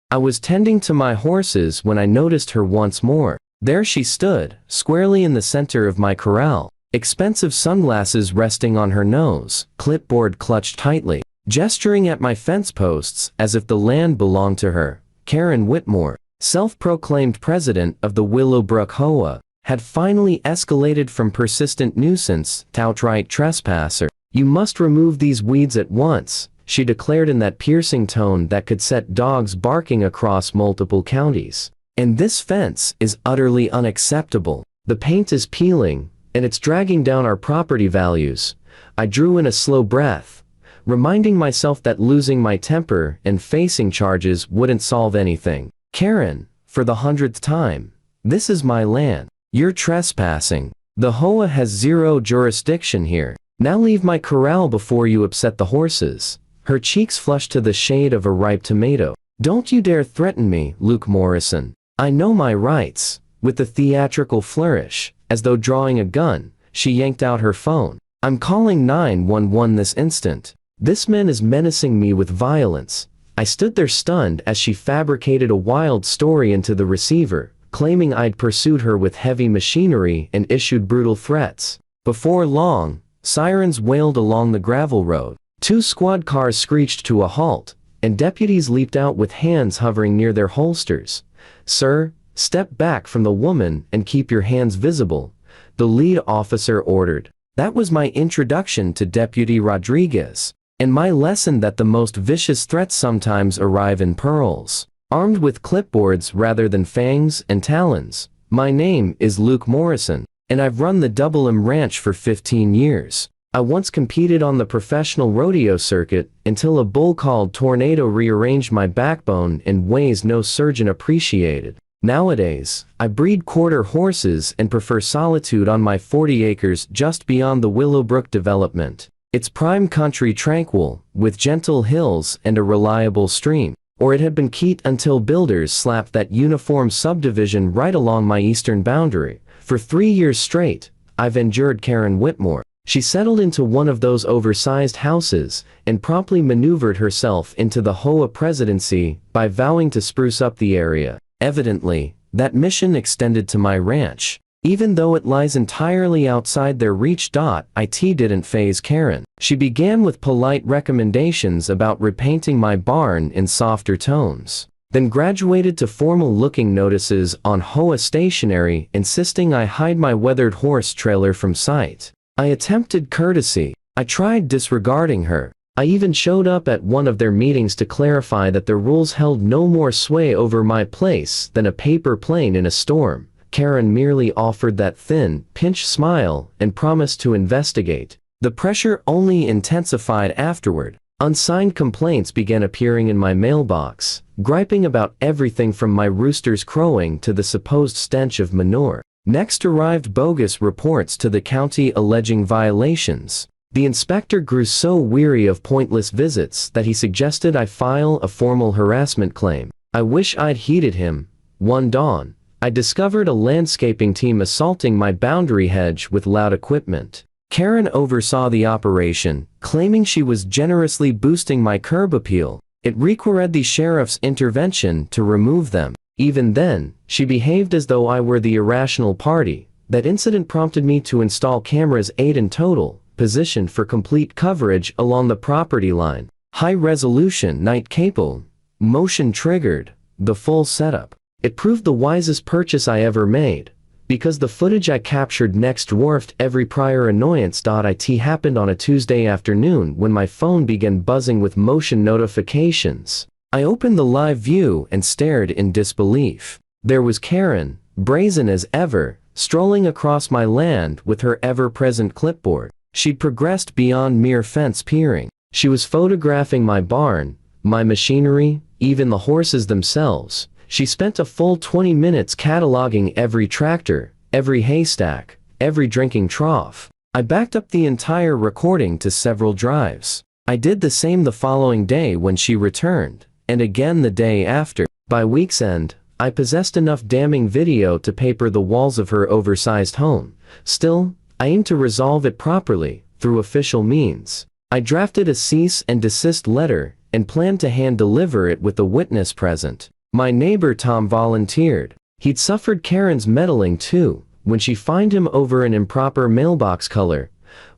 I was tending to my horses when I noticed her once more. There she stood, squarely in the center of my corral, expensive sunglasses resting on her nose, clipboard clutched tightly, gesturing at my fence posts as if the land belonged to her. Karen Whitmore, self-proclaimed president of the Willowbrook HOA, had finally escalated from persistent nuisance to outright trespasser. "You must remove these weeds at once," she declared in that piercing tone that could set dogs barking across multiple counties. "And this fence is utterly unacceptable. The paint is peeling, and it's dragging down our property values." I drew in a slow breath, reminding myself that losing my temper and facing charges wouldn't solve anything. "Karen, for the 100th time, this is my land. You're trespassing. The HOA has zero jurisdiction here. Now leave my corral before you upset the horses." Her cheeks flushed to the shade of a ripe tomato. "Don't you dare threaten me, Luke Morrison. I know my rights." With a theatrical flourish, as though drawing a gun, she yanked out her phone. "I'm calling 911 this instant. This man is menacing me with violence." I stood there stunned as she fabricated a wild story into the receiver, claiming I'd pursued her with heavy machinery and issued brutal threats. Before long, sirens wailed along the gravel road. 2 squad cars screeched to a halt, and deputies leaped out with hands hovering near their holsters. "Sir, step back from the woman and keep your hands visible," the lead officer ordered. That was my introduction to Deputy Rodriguez, and my lesson that the most vicious threats sometimes arrive in pearls, armed with clipboards rather than fangs and talons. "My name is Luke Morrison, and I've run the Double M Ranch for 15 years. I once competed on the professional rodeo circuit until a bull called Tornado rearranged my backbone in ways no surgeon appreciated. Nowadays, I breed quarter horses and prefer solitude on my 40 acres just beyond the Willowbrook development. It's prime country, tranquil, with gentle hills and a reliable stream." Or it had been Keat until builders slapped that uniform subdivision right along my eastern boundary. For 3 years straight, I've endured Karen Whitmore. She settled into one of those oversized houses and promptly maneuvered herself into the HOA presidency by vowing to spruce up the area. Evidently, that mission extended to my ranch. Even though it lies entirely outside their reach. It didn't faze Karen. She began with polite recommendations about repainting my barn in softer tones, then graduated to formal-looking notices on HOA stationery insisting I hide my weathered horse trailer from sight. I attempted courtesy. I tried disregarding her. I even showed up at one of their meetings to clarify that the rules held no more sway over my place than a paper plane in a storm. Karen merely offered that thin, pinched smile and promised to investigate. The pressure only intensified afterward. Unsigned complaints began appearing in my mailbox, griping about everything from my rooster's crowing to the supposed stench of manure. Next arrived bogus reports to the county alleging violations. The inspector grew so weary of pointless visits that he suggested I file a formal harassment claim. I wish I'd heeded him. One dawn, I discovered a landscaping team assaulting my boundary hedge with loud equipment. Karen oversaw the operation, claiming she was generously boosting my curb appeal. It required the sheriff's intervention to remove them. Even then, she behaved as though I were the irrational party. That incident prompted me to install cameras, 8 in total, positioned for complete coverage along the property line. High resolution, night capable, motion triggered, the full setup. It proved the wisest purchase I ever made, because the footage I captured next dwarfed every prior annoyance. It happened on a Tuesday afternoon when my phone began buzzing with motion notifications. I opened the live view and stared in disbelief. There was Karen, brazen as ever, strolling across my land with her ever-present clipboard. She'd progressed beyond mere fence peering. She was photographing my barn, my machinery, even the horses themselves. She spent a full 20 minutes cataloging every tractor, every haystack, every drinking trough. I backed up the entire recording to several drives. I did the same the following day when she returned, and again the day after. By week's end, I possessed enough damning video to paper the walls of her oversized home. Still, I aimed to resolve it properly, through official means. I drafted a cease and desist letter, and planned to hand-deliver it with the witness present. My neighbor Tom volunteered. He'd suffered Karen's meddling too, when she fined him over an improper mailbox color.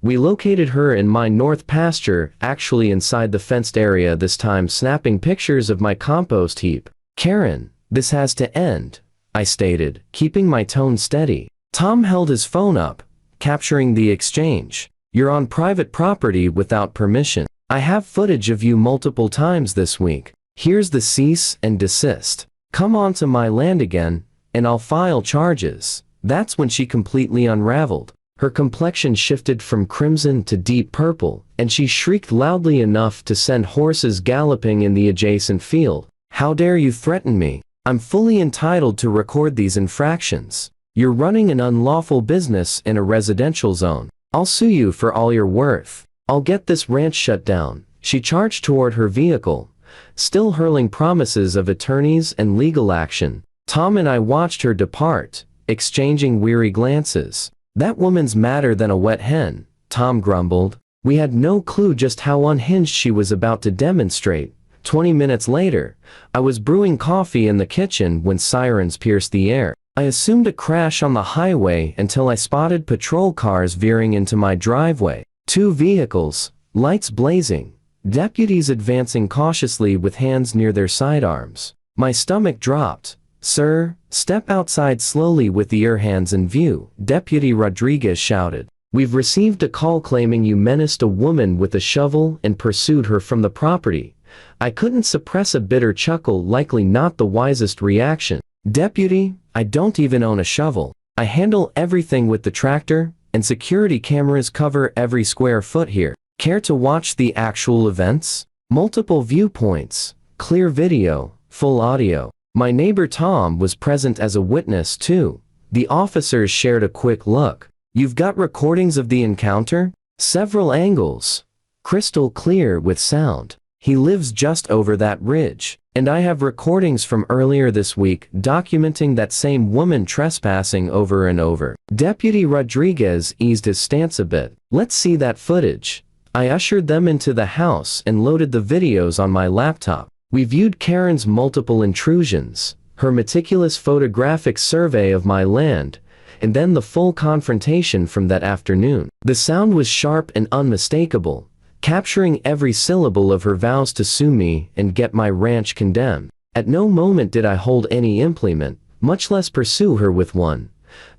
We located her in my north pasture, actually inside the fenced area this time, snapping pictures of my compost heap. Karen, this has to end, I stated, keeping my tone steady. Tom held his phone up, capturing the exchange. You're on private property without permission. I have footage of you multiple times this week. Here's the cease and desist. Come onto my land again, and I'll file charges. That's when she completely unraveled. Her complexion shifted from crimson to deep purple, and she shrieked loudly enough to send horses galloping in the adjacent field. How dare you threaten me? I'm fully entitled to record these infractions. You're running an unlawful business in a residential zone. I'll sue you for all you're worth. I'll get this ranch shut down. She charged toward her vehicle, still hurling promises of attorneys and legal action. Tom and I watched her depart, exchanging weary glances. That woman's madder than a wet hen, Tom grumbled. We had no clue just how unhinged she was about to demonstrate. 20 minutes later, I was brewing coffee in the kitchen when sirens pierced the air. I assumed a crash on the highway until I spotted patrol cars veering into my driveway. 2 vehicles, lights blazing, deputies advancing cautiously with hands near their sidearms. My stomach dropped. Sir, step outside slowly with your hands in view, Deputy Rodriguez shouted. We've received a call claiming you menaced a woman with a shovel and pursued her from the property. I couldn't suppress a bitter chuckle, likely not the wisest reaction. Deputy, I don't even own a shovel. I handle everything with the tractor, and security cameras cover every square foot here. Care to watch the actual events? Multiple viewpoints, clear video, full audio. My neighbor Tom was present as a witness too. The officers shared a quick look. You've got recordings of the encounter? Several angles. Crystal clear with sound. He lives just over that ridge. And I have recordings from earlier this week documenting that same woman trespassing over and over. Deputy Rodriguez eased his stance a bit. Let's see that footage. I ushered them into the house and loaded the videos on my laptop. We viewed Karen's multiple intrusions, her meticulous photographic survey of my land, and then the full confrontation from that afternoon. The sound was sharp and unmistakable, capturing every syllable of her vows to sue me and get my ranch condemned. At no moment did I hold any implement, much less pursue her with one.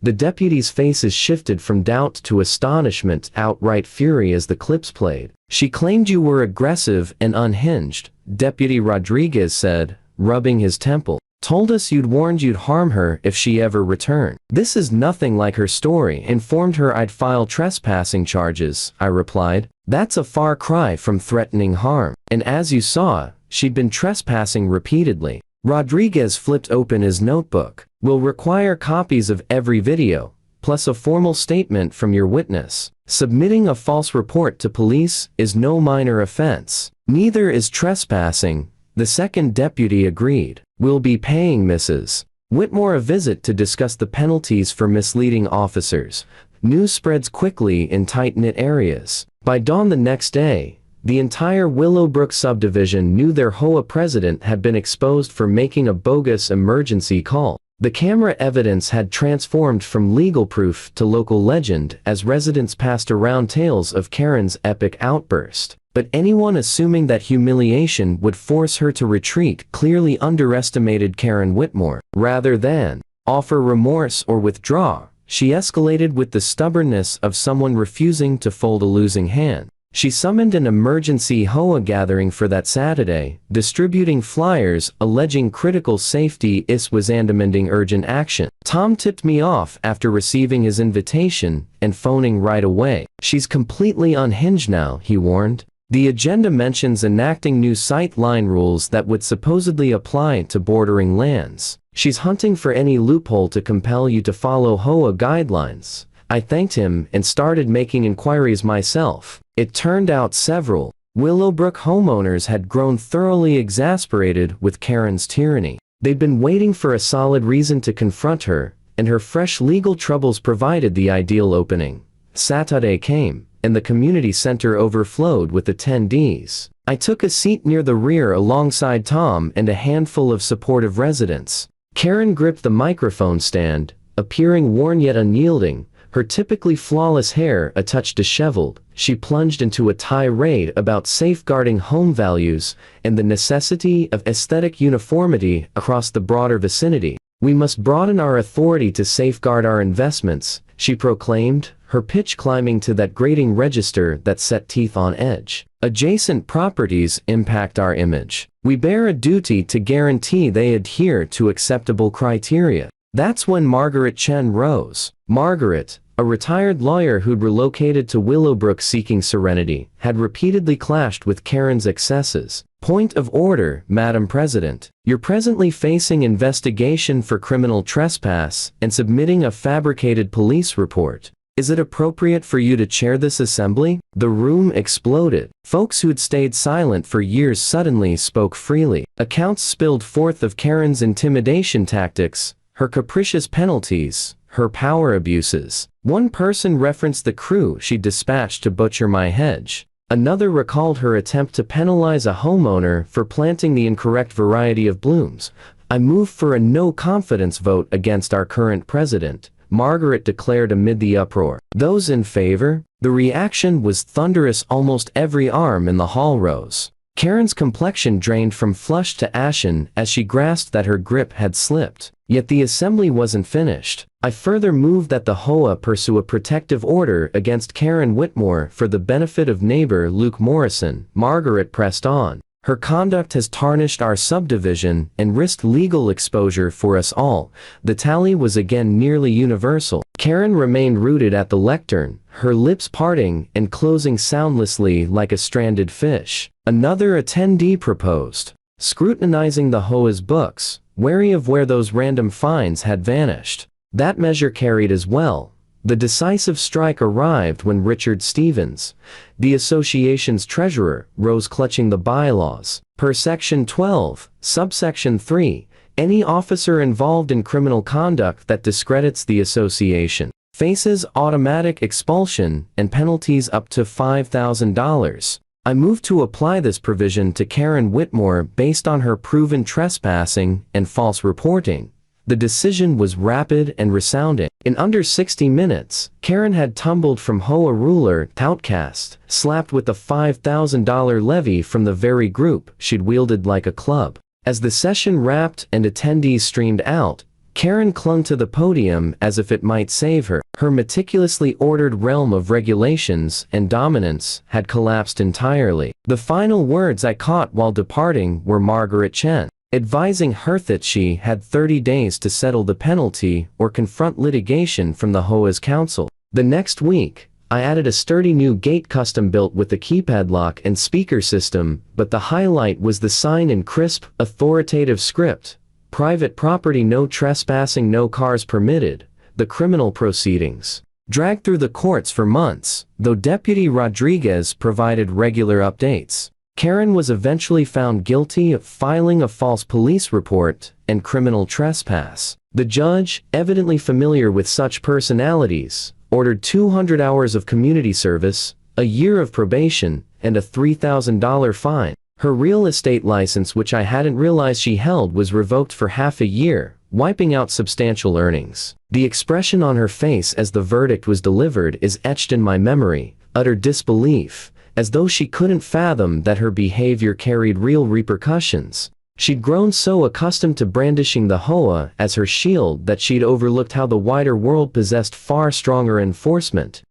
The deputies' faces shifted from doubt to astonishment, outright fury as the clips played. She claimed you were aggressive and unhinged, Deputy Rodriguez said, rubbing his temple. Told us you'd warned you'd harm her if she ever returned. This is nothing like her story. Informed her I'd file trespassing charges, I replied. That's a far cry from threatening harm. And as you saw, she'd been trespassing repeatedly. Rodriguez flipped open his notebook. We'll require copies of every video, plus a formal statement from your witness. Submitting a false report to police is no minor offense. Neither is trespassing, the second deputy agreed. We'll be paying Mrs. Whitmore a visit to discuss the penalties for misleading officers. News spreads quickly in tight-knit areas. By dawn the next day, the entire Willowbrook subdivision knew their HOA president had been exposed for making a bogus emergency call. The camera evidence had transformed from legal proof to local legend as residents passed around tales of Karen's epic outburst. But anyone assuming that humiliation would force her to retreat clearly underestimated Karen Whitmore. Rather than offer remorse or withdraw, she escalated with the stubbornness of someone refusing to fold a losing hand. She summoned an emergency HOA gathering for that Saturday, distributing flyers alleging critical safety issues and demanding urgent action. Tom tipped me off after receiving his invitation and phoning right away. She's completely unhinged now, he warned. The agenda mentions enacting new sight line rules that would supposedly apply to bordering lands. She's hunting for any loophole to compel you to follow HOA guidelines. I thanked him and started making inquiries myself. It turned out several Willowbrook homeowners had grown thoroughly exasperated with Karen's tyranny. They'd been waiting for a solid reason to confront her, and her fresh legal troubles provided the ideal opening. Saturday came, and the community center overflowed with attendees. I took a seat near the rear alongside Tom and a handful of supportive residents. Karen gripped the microphone stand, appearing worn yet unyielding, her typically flawless hair a touch disheveled. She plunged into a tirade about safeguarding home values and the necessity of aesthetic uniformity across the broader vicinity. We must broaden our authority to safeguard our investments, she proclaimed, her pitch climbing to that grating register that set teeth on edge. Adjacent properties impact our image. We bear a duty to guarantee they adhere to acceptable criteria. That's when Margaret Chen rose. Margaret, a retired lawyer who'd relocated to Willowbrook seeking serenity, had repeatedly clashed with Karen's excesses. Point of order, Madam President. You're presently facing investigation for criminal trespass and submitting a fabricated police report. Is it appropriate for you to chair this assembly? The room exploded. Folks who'd stayed silent for years suddenly spoke freely. Accounts spilled forth of Karen's intimidation tactics, her capricious penalties, her power abuses. One person referenced the crew she'd dispatched to butcher my hedge. Another recalled her attempt to penalize a homeowner for planting the incorrect variety of blooms. I move for a no-confidence vote against our current president, Margaret declared amid the uproar. Those in favor? The reaction was thunderous. Almost every arm in the hall rose. Karen's complexion drained from flush to ashen as she grasped that her grip had slipped. Yet the assembly wasn't finished. I further moved that the HOA pursue a protective order against Karen Whitmore for the benefit of neighbor Luke Morrison. Margaret pressed on. Her conduct has tarnished our subdivision and risked legal exposure for us all. The tally was again nearly universal. Karen remained rooted at the lectern, her lips parting and closing soundlessly like a stranded fish. Another attendee proposed, scrutinizing the HOA's books, wary of where those random finds had vanished. That measure carried as well. The decisive strike arrived when Richard Stevens, the association's treasurer, rose clutching the bylaws. Per Section 12, Subsection 3, any officer involved in criminal conduct that discredits the association faces automatic expulsion and penalties up to $5,000. I moved to apply this provision to Karen Whitmore based on her proven trespassing and false reporting. The decision was rapid and resounding. In under 60 minutes, Karen had tumbled from HOA ruler to outcast, slapped with a $5,000 levy from the very group she'd wielded like a club. As the session wrapped and attendees streamed out, Karen clung to the podium as if it might save her. Her meticulously ordered realm of regulations and dominance had collapsed entirely. The final words I caught while departing were Margaret Chen, advising her that she had 30 days to settle the penalty or confront litigation from the HOA's council. The next week, I added a sturdy new gate custom-built with the keypad lock and speaker system, but the highlight was the sign in crisp, authoritative script. Private property, no trespassing, no cars permitted. The criminal proceedings dragged through the courts for months, though Deputy Rodriguez provided regular updates. Karen was eventually found guilty of filing a false police report and criminal trespass. The judge, evidently familiar with such personalities, ordered 200 hours of community service, a year of probation, and a $3,000 fine. Her real estate license, which I hadn't realized she held, was revoked for half a year, wiping out substantial earnings. The expression on her face as the verdict was delivered is etched in my memory, utter disbelief, as though she couldn't fathom that her behavior carried real repercussions. She'd grown so accustomed to brandishing the HOA as her shield that she'd overlooked how the wider world possessed far stronger enforcement.